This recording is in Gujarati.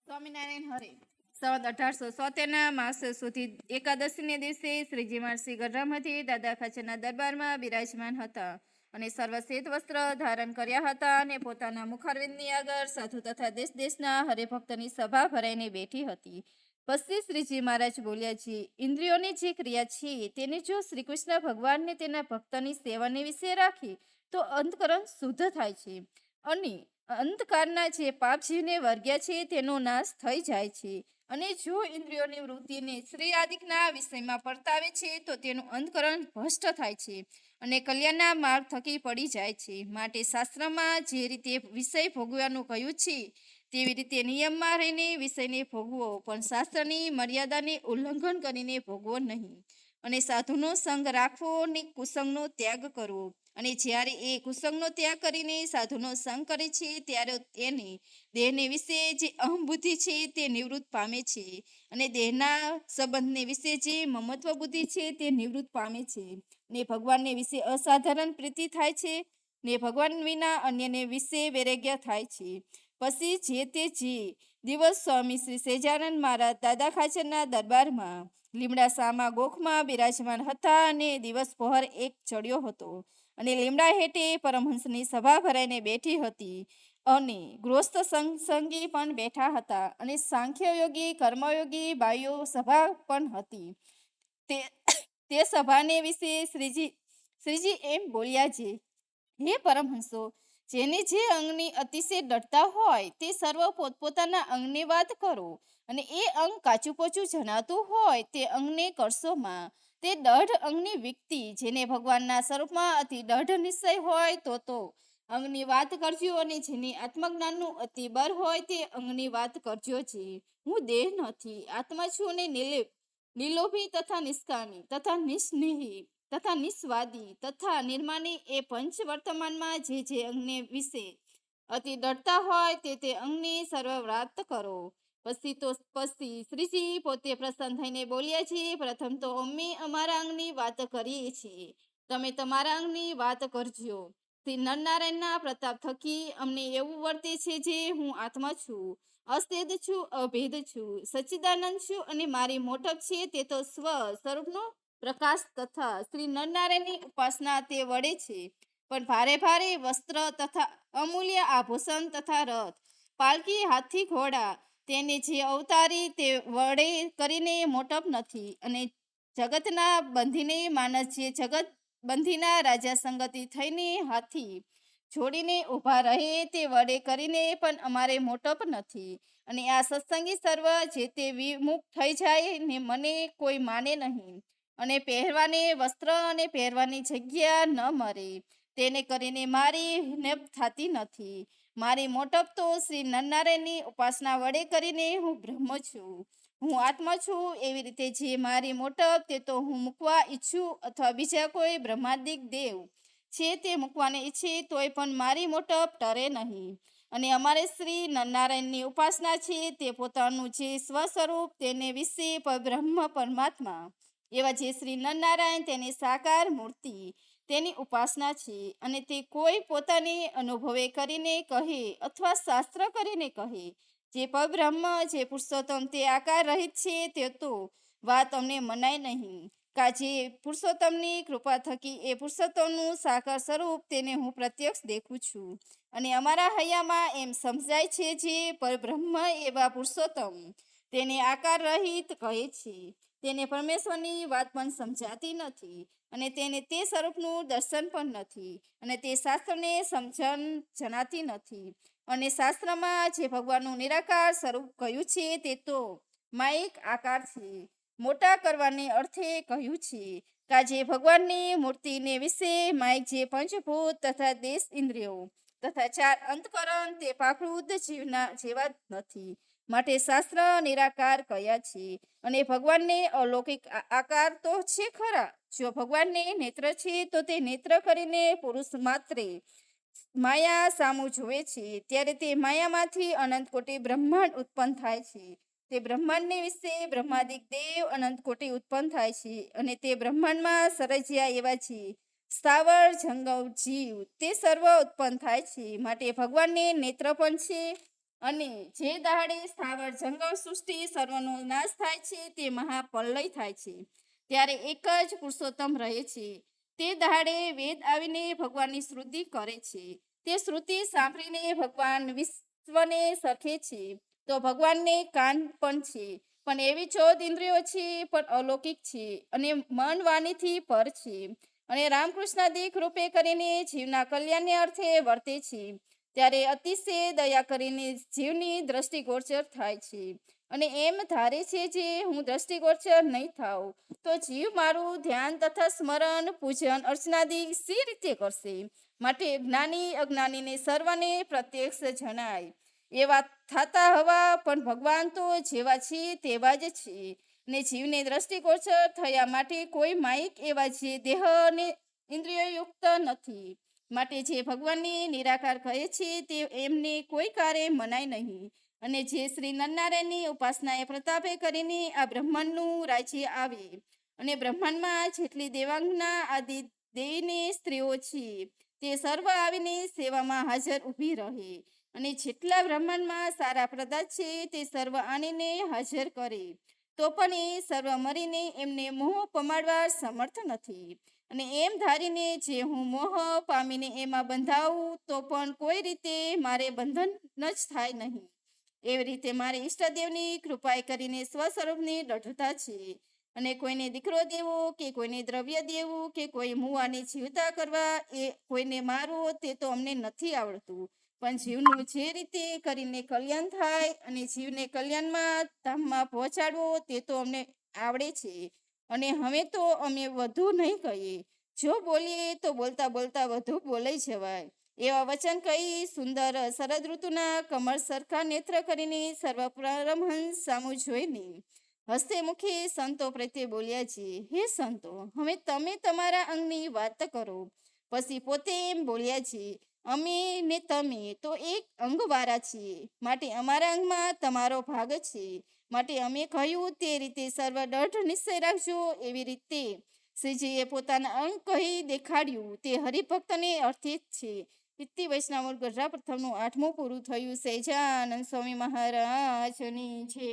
સ્વામિનારાયણ હરે સંવત 1877 માસ સુધી એકાદશીને દિવસે શ્રીજી મહર્ષિ ગઢડામાંથી દાદા ખાચરના દરબારમાં બિરાજમાન હતા અને સર્વશ્વેત વસ્ત્ર ધારણ કર્યા હતા અને પોતાના મુખારવિંદની આગળ સાધુ તથા દેશ દેશના હરિભક્તની સભા ભરાઈને બેઠી હતી. પછી શ્રીજી મહારાજ બોલ્યા છે, ઇન્દ્રિયોની જે ક્રિયા છે તેને જો શ્રી કૃષ્ણ ભગવાનને તેના ભક્તની સેવાને વિશે રાખી તો અંતકરણ શુદ્ધ થાય છે અને અંધકારના જે પાપ જીવને વર્ગ્યા છે તેનો નાશ થઈ જાય છે. અને જો ઇન્દ્રિયોની વૃત્તિને શ્રી આદિકના વિષયમાં પરતાવે છે તો તેનું અંતકરણ ભ્રષ્ટ થાય છે અને કલ્યાણના માર્ગ થકી પડી જાય છે. માટે શાસ્ત્રમાં જે રીતે વિષય ભોગવવાનું કહ્યું છે તેવી રીતે નિયમમાં રહીને વિષયને ભોગવો, પણ શાસ્ત્રની મર્યાદાને ઉલ્લંઘન કરીને ભોગવો નહીં. અને સાધુનો સંગ રાખવો અને કુસંગનો ત્યાગ કરવો. અને જ્યારે એ કુસંગનો ત્યાગ કરીને સાધુનો સંગ કરે છે ત્યારે એને દેહને વિશે જે અહંબુદ્ધિ છે તે નિવૃત્ત પામે છે અને દેહના સંબંધને વિશે જે મમત્વ બુદ્ધિ છે તે નિવૃત્ત પામે છે. ને ભગવાનને વિશે અસાધારણ પ્રીતિ થાય છે ને ભગવાન વિના અન્યને વિશે વૈરાગ્ય થાય છે. પછી જે તે દિવસ સ્વામી શ્રી સહજાનંદ મહારાજ દાદા ખાચરના દરબારમાં લીમડાસામાં ગોખમાં બિરાજમાન હતા અને દિવસ પહોર એક ચડ્યો હતો અને લીમડા હેઠે પરમહંસની સભા ભરાઈને બેઠી હતી અને ગૃહસ્થ સંગી પણ બેઠા હતા અને સાંખ્યયોગી કર્મયોગી બાઈઓ સભા પણ હતી. તે સભાને વિશે શ્રીજી એમ બોલ્યા છે, હે પરમહંસો, જેને જે અંગની અતિશય ડરતા હોય તે સર્વ પોતપોતાના અંગની વાત કરો અને એ અંગ કાચું પોચું જણાતું હોય તે અંગને કરશોમાં. તે દઢ અંગની વ્યક્તિ જેને ભગવાનના સ્વરૂપમાં અતિ દઢ નિશ્ચય હોય તો અંગની વાત કરજો અને જેની આત્મજ્ઞાનનું અતિ બર હોય તે અંગની વાત કરજો છે. હું દેહ નથી, આત્મા છું અને નિલોભી તથા નિષ્કામી તથા નિસ્નેહી તથા નિસ્વાદી તથા નિર્માની એ પંચ વર્તમાનમાં જે અંગને વિશે અતિ ડરતા હોય તે અંગને સર્વવ્રાત કરો. પછી શ્રીજી પોતે પ્રસન્ન થઈને બોલ્યા છે, પ્રથમ તો અમે અમારા અંગની વાત કરીએ છીએ, તમે તમારા અંગની વાત કરજો. શ્રી નરનારાયણના પ્રતાપ થકી અમને એવું વર્તે છે જે હું આત્મા છું, અસ્તેદ છું, અભેદ છું, સચ્ચિદાનંદ છું અને મારી મોટપ છે તે તો સ્વ સ્વરૂપનો પ્રકાશ તથા શ્રી નરનારાયણની ઉપાસના તે વડે છે. પણ ભારે ભારે વસ્ત્ર તથા અમૂલ્ય આભૂષણ તથા રથ પાલકી હાથી ઘોડા તેને જે અવતારી તે વડે કરીને મોટપ નથી. અને જગતના બંધીને માનસ જે જગત બંધીના રાજા સંગતિ થઈને હાથી જોડીને ઊભા રહે તે વડે કરીને પણ અમારે મોટપ નથી. અને આ સત્સંગી સર્વ જે તે વિમુખ થઈ જાય ને મને કોઈ માને નહીં અને પહેરવાને વસ્ત્ર અને પહેરવાની જગ્યા ન મળે તેને કરીને મારી નેપ થતી નથી. મારી મોટપ તો શ્રી નરનારાયણની ઉપાસના વડે કરીને હું બ્રહ્મ છું, હું આત્મા છું. એવી રીતે જે મારી મોટપ તે તો હું મૂકવા ઈચ્છું અથવા બીજા કોઈ બ્રહ્માદિક દેવ છે તે મૂકવાને ઈચ્છે તોય પણ મારી મોટપ ટરે નહીં. અને અમારે શ્રી નરનારાયણની ઉપાસના છે તે પોતાનું જે સ્વસ્વરૂપ તેને વિશે બ્રહ્મ પરમાત્મા એવા જે શ્રી નરનારાયણ તેની સાકાર મૂર્તિ તેની ઉપાસના છે. અને તે કોઈ પોતાની અનુભવે કરીને કહે અથવા શાસ્ત્ર કરીને કહે જે પરબ્રહ્મ જે પુરુષોત્તમ તે આકાર રહિત છે તે તો વાત અમને મનાય નહીં. કાજે પુરુષોત્તમની કૃપા થકી એ પુરુષોત્તમનું સાકાર સ્વરૂપ તેને હું પ્રત્યક્ષ દેખું છું. અને અમારા હૈયામાં એમ સમજાય છે જે પરબ્રહ્મ એવા પુરુષોત્તમ તેને આકાર રહિત કહે છે તેને પરમેશ્વરની વાત પણ સમજાતી નથી અને તેને તે સ્વરૂપનું દર્શન પણ નથી અને તે શાસ્ત્રને સમજણ જણાતી નથી. અને શાસ્ત્રમાં જે ભગવાનનું નિરાકાર સ્વરૂપ કહ્યું છે તે તો માયિક આકાર છે, મોટા કરવાને અર્થે કહ્યું છે. કાજે ભગવાનની મૂર્તિને વિશે માયિક જે પંચભૂત તથા દેશ ઇન્દ્રિયો તથા ચાર અંતકરણ તે પ્રાકૃત જીવના જેવા નથી. માટે શાસ્ત્ર નિરાકાર કયા છે અને ભગવાનને અલૌકિક આકાર તો છે ખરા. જો ભગવાનને નેત્ર છે તો તે નેત્ર કરીને પુરુષ માત્રે માયા સામું જુએ છે ત્યારે તે માયામાંથી અનંત કોટી બ્રહ્માંડ ઉત્પન્ન થાય છે. તે બ્રહ્માંડને વિશે બ્રહ્માદિક દેવ અનંત કોટી ઉત્પન્ન થાય છે અને તે બ્રહ્માંડમાં સરજ્યા એવા છે સ્થાવર જંગમ જીવ તે સર્વ ઉત્પન્ન થાય છે. માટે ભગવાનને નેત્ર પણ છે અને જે દાડે સ્થાવર જંગલ સૃષ્ટિ સર્વનો નાશ થાય છે, તે મહાપ્રલય થાય છે, ત્યારે એક જ પુરુષોત્તમ રહે છે. તે દાડે વેદ આવીને ભગવાનની સ્તુતિ કરે છે. તે શ્રુતિ સાંભળીને ભગવાન વિશ્વને સરખે છે. તો ભગવાનને કાન પણ છે, પણ એવી 14 ઇન્દ્રિયો છે, પણ અલૌકિક છે અને મન વાણીથી પર છે, અને રામકૃષ્ણાદિક રૂપે કરીને જીવના કલ્યાણને અર્થે વર્તે છે. ત્યારે અતિશય દયા કરીને જીવની દ્રષ્ટિગોચર થાય છે, અને એમ ધારે છે જે હું દ્રષ્ટિગોચર નહીં થાઉં તો જીવ મારું ધ્યાન તથા સ્મરણ પૂજન અર્ચનાદિ સી રીતે કરશે? માટે જ્ઞાની અજ્ઞાનીને સર્વને પ્રત્યક્ષ જણાય. એવા થતા હવા પણ ભગવાન તો જેવા છે તેવા જ છે, ને જીવને દ્રષ્ટિગોચર થયા માટે કોઈ માઇક એવા જે દેહ અને ઇન્દ્રિયોયુક્ત નથી. માટે જે ભગવાનની નિરાકાર કહે છે તે એમને કોઈ કારે મનાય નહીં. અને જે શ્રી નરનારાયણની ઉપાસનાએ પ્રતાપે કરીને આ બ્રહ્માંડનું રાજ્ય આવે, અને બ્રહ્માંડમાં જેટલી દેવાંગના આદિ દેવીની સ્ત્રીઓ છે તે સર્વ આવીને સેવામાં હાજર ઊભી રહે, અને જેટલા બ્રહ્માંડમાં સારા પ્રદા છે તે સર્વ આણીને હાજર કરે, તો પણ એ સર્વ મરીને એમને મોહ પમાડવા સમર્થ નથી. અને એમ ધારીને જે હું મોહ પામીને એમાં બંધાવું તો પણ કોઈ રીતે મારે બંધન જ થાય નહીં. એવી રીતે મારે ઈષ્ટદેવની કૃપાએ કરીને સ્વસ્વરૂપની દૃઢતા છે. અને કોઈને દીકરો દેવો કે કોઈને દ્રવ્ય દેવું કે કોઈ મુવાને જીવતા કરવા, એ કોઈને મારવો તે તો અમને નથી આવડતું. પણ જીવનું જે રીતે કરીને કલ્યાણ થાય અને જીવને કલ્યાણમાં ધામમાં પહોંચાડવો તે તો અમને આવડે છે. અને હવે તો અમે વધુ નહીં કહીએ. જો બોલીએ તો બોલતા બોલતા વધુ બોલાઈ જવાય. એવા વચન કહી સુંદર શરદ ઋતુના કમળ સરખા નેત્ર કરીને સર્વ પરમહંસ સામું જોઈને હસ્તે મુખે સંતો પ્રત્યે બોલ્યા છે, હે સંતો, હવે તમે તમારા અંગની વાત કરો. પછી પોતે એમ બોલ્યા છે, અમે ને તમે તો એક અંગવાળા છીએ, માટે અમારા અંગમાં તમારો ભાગ છે. માટે અમે કહ્યું તે રીતે સર્વ દૃઢ નિશ્ચય રાખજો. એવી રીતે શ્રીજીએ પોતાના અંગ કહી દેખાડ્યું તે હરિભક્તને અર્થે જ છે. ઇતિ વૈષ્ણવ ગઢડા પ્રથમનું 8મું પૂરું થયું. સહેજાનંદ સ્વામી મહારાજની જય.